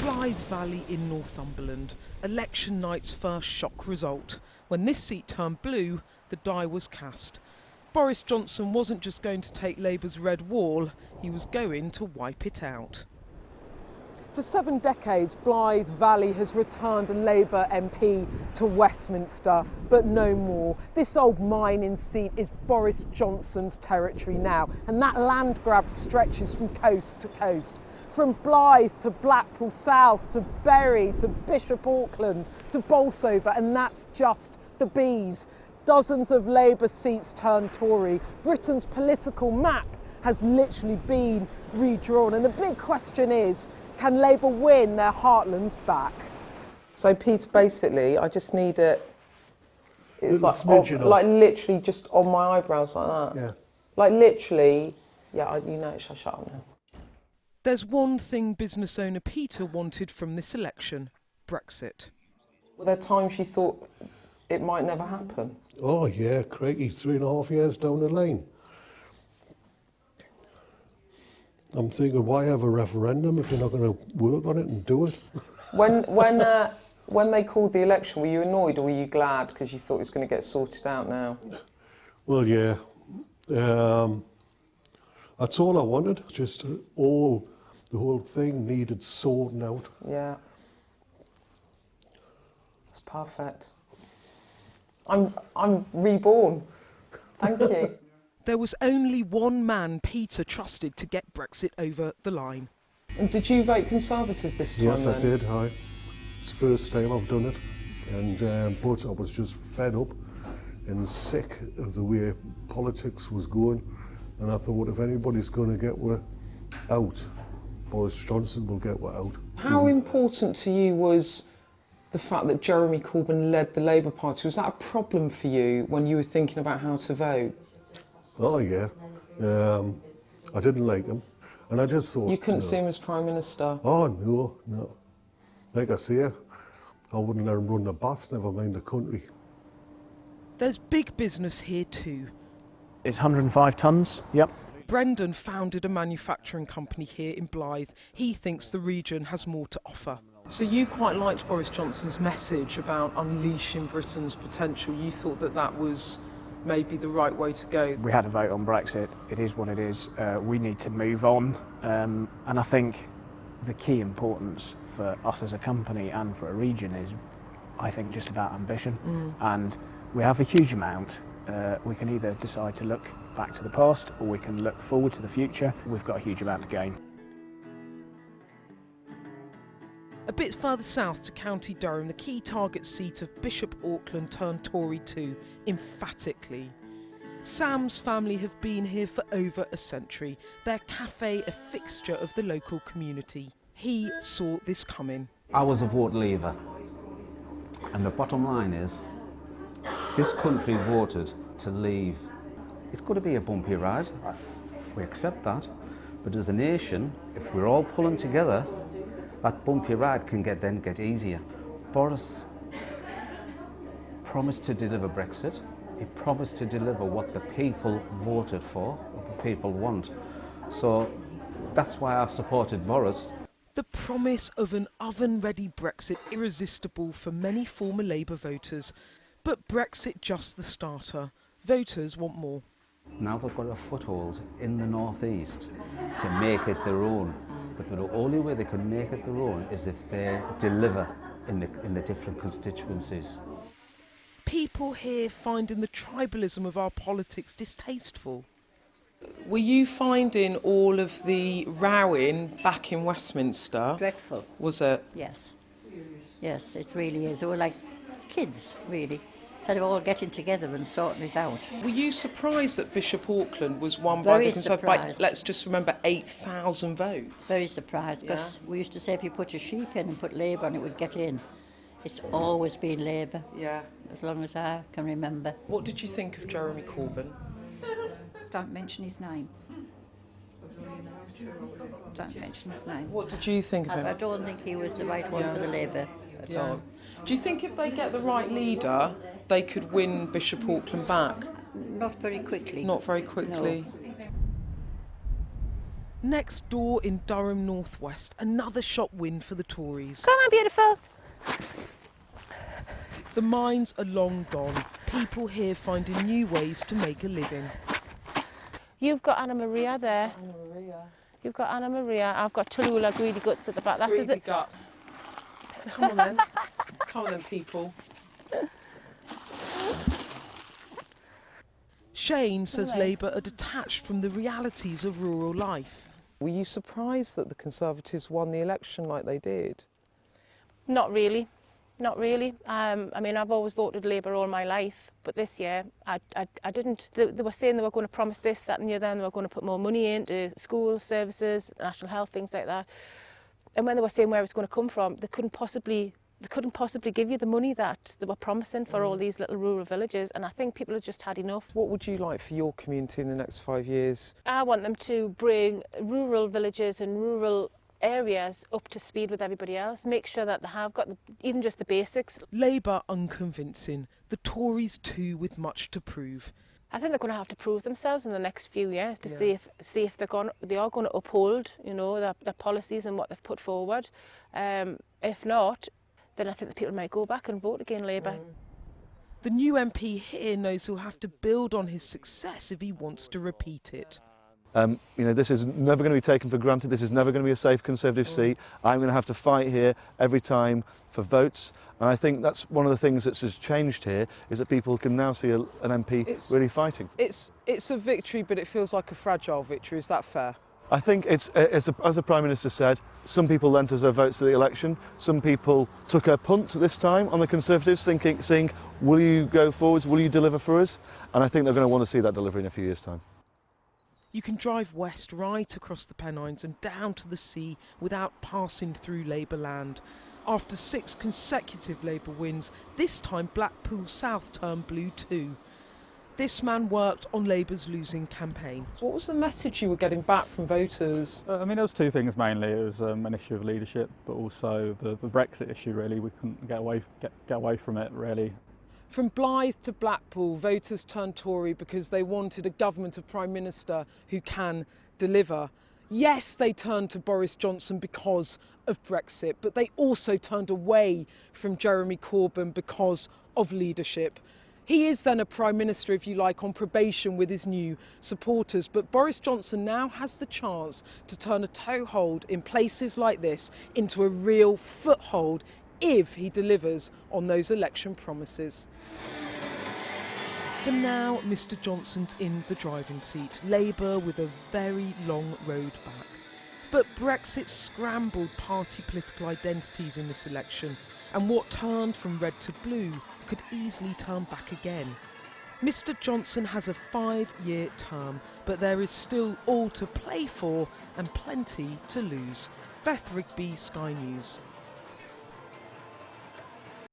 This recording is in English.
Blyth Valley in Northumberland, election night's first shock result. When this seat turned blue, the die was cast. Boris Johnson wasn't just going to take Labour's red wall, he was going to wipe it out. For 7 decades, Blyth Valley has returned a Labour MP to Westminster, but no more. This old mining seat is Boris Johnson's territory now, and that land grab stretches from coast to coast. From Blyth to Blackpool South, to Bury, to Bishop Auckland, to Bolsover, and that's just the bees. Dozens of Labour seats turned Tory. Britain's political map has literally been redrawn, and the big question is, can Labour win their heartlands back? So Peter, basically, I just need it. It's like literally just on my eyebrows like that. Yeah. Like literally, yeah. You know, shut up now. There's one thing business owner Peter wanted from this election: Brexit. Were there times you thought it might never happen? Oh yeah, crikey, 3.5 years down the line. I'm thinking, why have a referendum if you're not going to work on it and do it? When they called the election, were you annoyed or were you glad because you thought it was going to get sorted out now? Well, yeah. That's all I wanted. Just the whole thing needed sorting out. Yeah. That's perfect. I'm reborn. Thank you. There was only one man Peter trusted to get Brexit over the line. And did you vote Conservative this time? Yes, then? I did. It's the first time I've done it, and but I was just fed up and sick of the way politics was going, and I thought if anybody's going to get out, Boris Johnson will get out. How important to you was the fact that Jeremy Corbyn led the Labour Party? Was that a problem for you when you were thinking about how to vote? Oh yeah, I didn't like him, and I just thought... You couldn't see him as Prime Minister? Oh no. Like I say, I wouldn't let him run the bus, never mind the country. There's big business here too. It's 105 tonnes, yep. Brendan founded a manufacturing company here in Blyth. He thinks the region has more to offer. So you quite liked Boris Johnson's message about unleashing Britain's potential. You thought that that was maybe the right way to go. We had a vote on Brexit. It is what it is. We need to move on. And I think the key importance for us as a company and for a region is, I think, just about ambition. And we have a huge amount. We can either decide to look back to the past or we can look forward to the future. We've got a huge amount to gain. A bit further south to County Durham, the key target seat of Bishop Auckland turned Tory too, emphatically. Sam's family have been here for over a century, their cafe a fixture of the local community. He saw this coming. I was a vote leaver, and the bottom line is, this country voted to leave. It's going to be a bumpy ride, we accept that, but as a nation, if we're all pulling together, that bumpy ride can then get easier. Boris promised to deliver Brexit. He promised to deliver what the people voted for, what the people want. So that's why I've supported Boris. The promise of an oven-ready Brexit irresistible for many former Labour voters. But Brexit just the starter. Voters want more. Now they've got a foothold in the northeast to make it their own. But the only way they can make it their own is if they deliver in the different constituencies. People here finding the tribalism of our politics distasteful. Were you finding all of the rowing back in Westminster? Dreadful. Was it? Yes. Yes, it really is. They were like kids, really. Instead of all getting together and sorting it out. Were you surprised that Bishop Auckland was won by the Conservative by, let's just remember, 8,000 votes? Very surprised, because we used to say if you put a sheep in and put Labour on, it would get in. It's always been Labour, as long as I can remember. What did you think of Jeremy Corbyn? Don't mention his name. Don't mention his name. What did you think of him? I don't think he was the right one for the Labour at all. Do you think if they get the right leader, they could win Bishop Auckland back? Not very quickly. Not very quickly. No. Next door in Durham North West, another shop win for the Tories. Come on, beautifuls. The mines are long gone. People here finding new ways to make a living. You've got Anna Maria there. Anna Maria. You've got Anna Maria. I've got Tallulah, Greedy Guts at the back. That's Greedy it. Guts. Come on then. Come on then, people. Shane says Labour are detached from the realities of rural life. Were you surprised that the Conservatives won the election like they did? Not really. Not really. I mean, I've always voted Labour all my life, but this year I didn't. They were saying they were going to promise this, that and the other, and they were going to put more money into schools, services, national health, things like that. And when they were saying where it's going to come from, they couldn't possibly give you the money that they were promising for all these little rural villages, and I think people have just had enough. What would you like for your community in the next 5 years? I want them to bring rural villages and rural areas up to speed with everybody else, make sure that they have got even just the basics. Labour unconvincing, the Tories too with much to prove. I think they're going to have to prove themselves in the next few years to see if they are going to uphold, you know, their policies and what they've put forward. If not, then I think the people might go back and vote again Labour. The new MP here knows he'll have to build on his success if he wants to repeat it. You know, this is never going to be taken for granted. This is never going to be a safe Conservative seat. I'm going to have to fight here every time for votes. And I think that's one of the things that's just changed here, is that people can now see an MP really fighting. It's a victory, but it feels like a fragile victory. Is that fair? I think it's as the Prime Minister said, some people lent us their votes to the election. Some people took a punt this time on the Conservatives, saying, will you go forwards, will you deliver for us? And I think they're going to want to see that delivery in a few years' time. You can drive west right across the Pennines and down to the sea without passing through Labour land. After 6 consecutive Labour wins, this time Blackpool South turned blue too. This man worked on Labour's losing campaign. What was the message you were getting back from voters? I mean, there was two things mainly. It was an issue of leadership, but also the Brexit issue. Really, we couldn't get away from it. Really. From Blyth to Blackpool, voters turned Tory because they wanted a government, a Prime Minister who can deliver. Yes, they turned to Boris Johnson because of Brexit, but they also turned away from Jeremy Corbyn because of leadership. He is then a Prime Minister, if you like, on probation with his new supporters. But Boris Johnson now has the chance to turn a toehold in places like this into a real foothold if he delivers on those election promises. For now, Mr Johnson's in the driving seat, Labour with a very long road back. But Brexit scrambled party political identities in this election, and what turned from red to blue could easily turn back again. Mr Johnson has a 5-year term, but there is still all to play for and plenty to lose. Beth Rigby, Sky News.